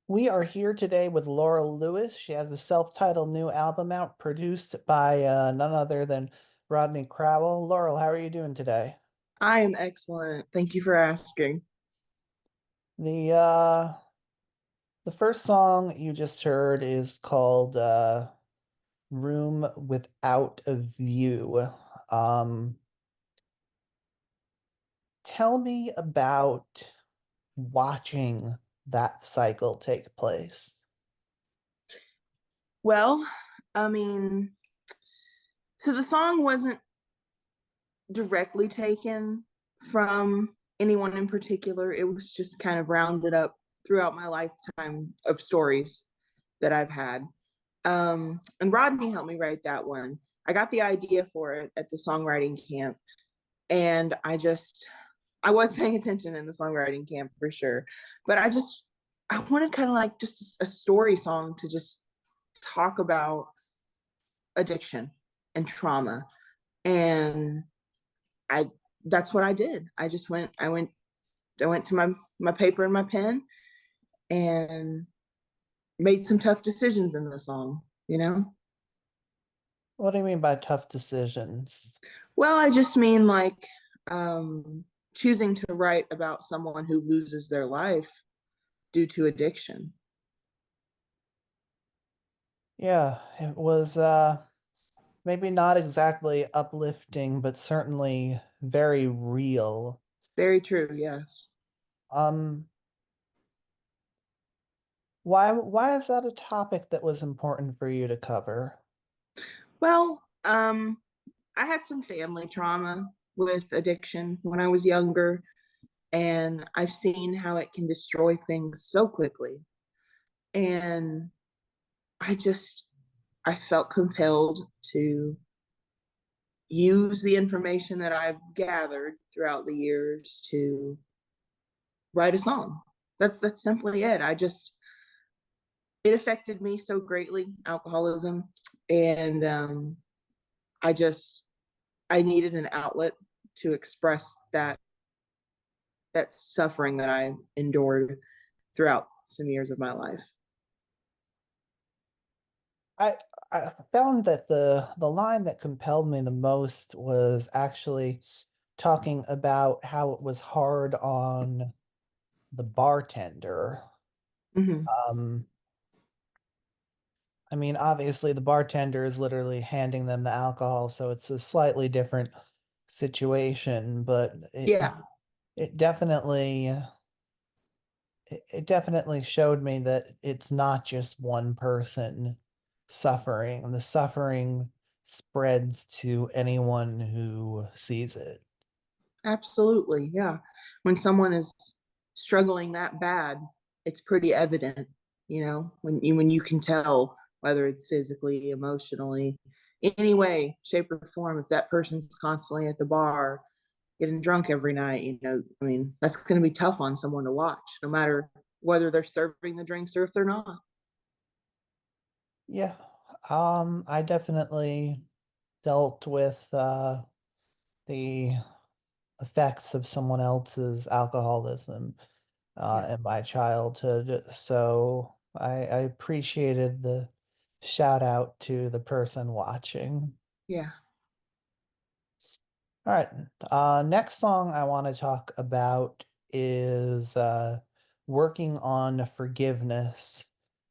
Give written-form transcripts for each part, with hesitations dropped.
We are here today with Laurel Lewis. She has a self-titled new album out, produced by none other than Rodney Crowell. Laurel, how are you doing today? I am excellent. Thank you for asking. The uh the first song you just heard is called Room Without a View. Um, Tell me about watching that cycle take place. Well, I mean, so the song wasn't directly taken from anyone in particular. It was just kind of rounded up throughout my lifetime of stories that I've had. And Rodney helped me write that one. I got the idea for it at the songwriting camp, and I was paying attention in the songwriting camp for sure, but I wanted kind of like just a story song to just talk about addiction and trauma. And I that's what I did. I went to my paper and my pen and made some tough decisions in the song, you know? What do you mean by tough decisions? Well, I just mean like choosing to write about someone who loses their life due to addiction. Yeah, it was maybe not exactly uplifting, but certainly very real. Very true, yes. Um, why is that a topic that was important for you to cover? Well, I had some family trauma with addiction when I was younger, and I've seen how it can destroy things so quickly. And I just, I felt compelled to use the information that I've gathered throughout the years to write a song. That's simply it. It affected me so greatly, alcoholism, and I just I needed an outlet to express that suffering that I endured throughout some years of my life. I I found that the line that compelled me the most was actually talking about how it was hard on the bartender. Mm-hmm. Um, I mean, obviously the bartender is literally handing them the alcohol, so it's a slightly different situation, but Yeah, it definitely it definitely showed me that it's not just one person suffering. The suffering spreads to anyone who sees it. absolutely. Yeah. When someone is struggling that bad, it's pretty evident, when you can tell whether it's physically, emotionally, any way, shape, or form, if that person's constantly at the bar getting drunk every night, I mean, that's going to be tough on someone to watch, no matter whether they're serving the drinks or if they're not. Yeah. I definitely dealt with the effects of someone else's alcoholism Yeah. in my childhood. So I appreciated the shout out to the person watching. Yeah. All right. Next song I want to talk about is working on forgiveness.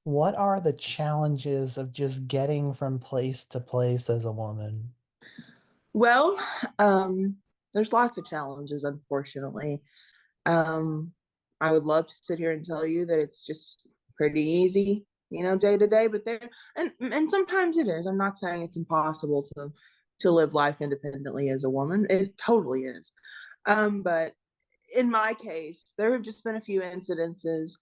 What are the challenges of just getting from place to place as a woman? Well, um, there's lots of challenges, unfortunately. Um, I would love to sit here and tell you that it's just pretty easy, day to day, but and sometimes it is. I'm not saying it's impossible to live life independently as a woman. It totally is. But in my case, there have just been a few incidences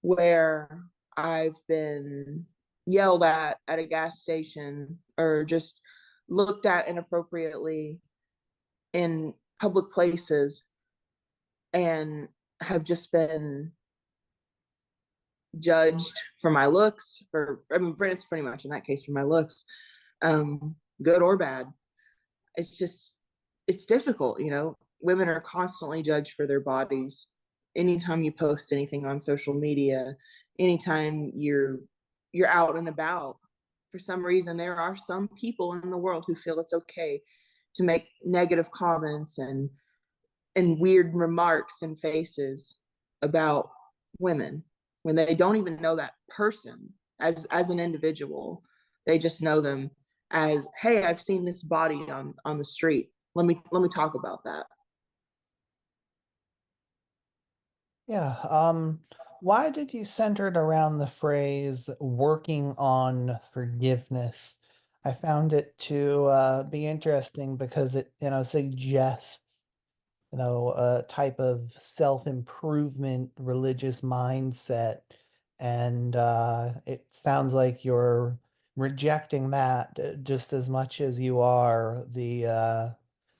where I've been yelled at a gas station or just looked at inappropriately in public places and have just been judged for my looks for I mean it's pretty much in that case for my looks, good or bad. It's just it's difficult. Women are constantly judged for their bodies anytime you post anything on social media, anytime you're out and about, for some reason there are some people in the world who feel it's okay to make negative comments and weird remarks and faces about women when they don't even know that person as an individual. They just know them as, hey, I've seen this body on the street. Let me talk about that. Yeah. Why did you center it around the phrase working on forgiveness? I found it to be interesting because it, suggests, a type of self-improvement religious mindset. And it sounds like you're rejecting that just as much as you are the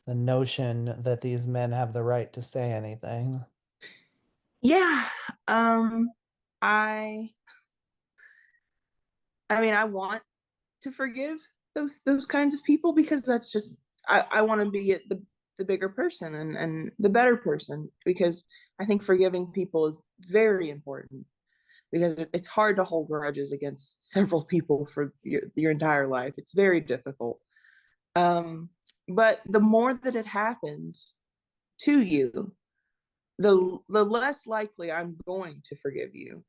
notion that these men have the right to say anything. Yeah. Um I I mean I want to forgive those kinds of people because that's just I want to be the bigger person and the better person, because I think forgiving people is very important, because it's hard to hold grudges against several people for your entire life. It's very difficult. Um, but the more that it happens to you, the less likely I'm going to forgive you,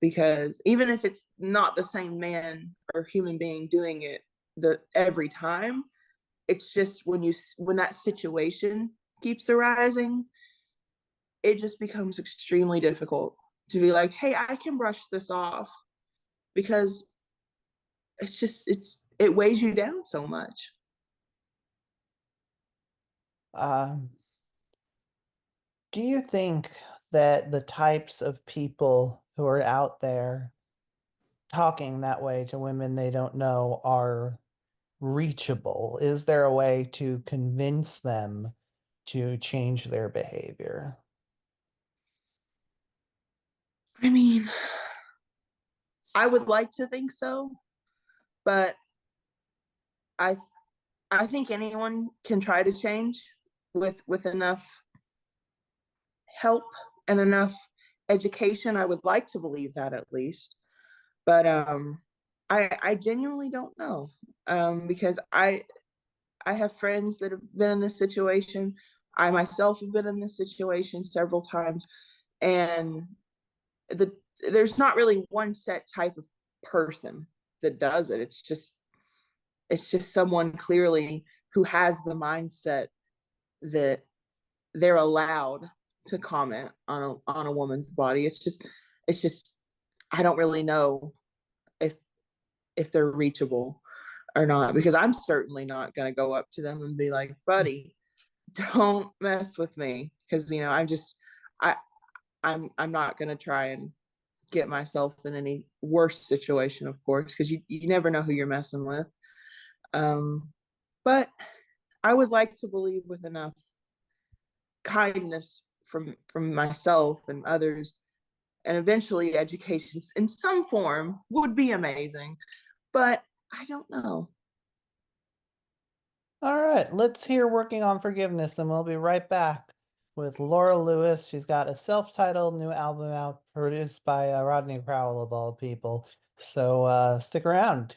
because even if it's not the same man or human being doing it the every time, it's just when that situation keeps arising, it just becomes extremely difficult to be like, hey, I can brush this off, because it weighs you down so much. Um, do you think that the types of people who are out there talking that way to women they don't know are reachable? Is there a way to convince them to change their behavior? I mean, I would like to think so, but I I think anyone can try to change with enough help and enough education. I would like to believe that, at least. But I genuinely don't know, because I have friends that have been in this situation. I myself have been in this situation several times, and there's not really one set type of person that does it. It's just someone clearly who has the mindset that they're allowed to comment on a woman's body. It's just I don't really know if they're reachable or not, because I'm certainly not going to go up to them and be like, buddy, don't mess with me, because I I'm not going to try and get myself in any worse situation, of course, because you never know who you're messing with. um but I would like to believe with enough kindness from myself and others, and eventually education in some form would be amazing, but I don't know. All right, let's hear Working on Forgiveness, and we'll be right back with Laurel Lewis. She's got a self-titled new album out, produced by Rodney Crowell, of all people. So stick around.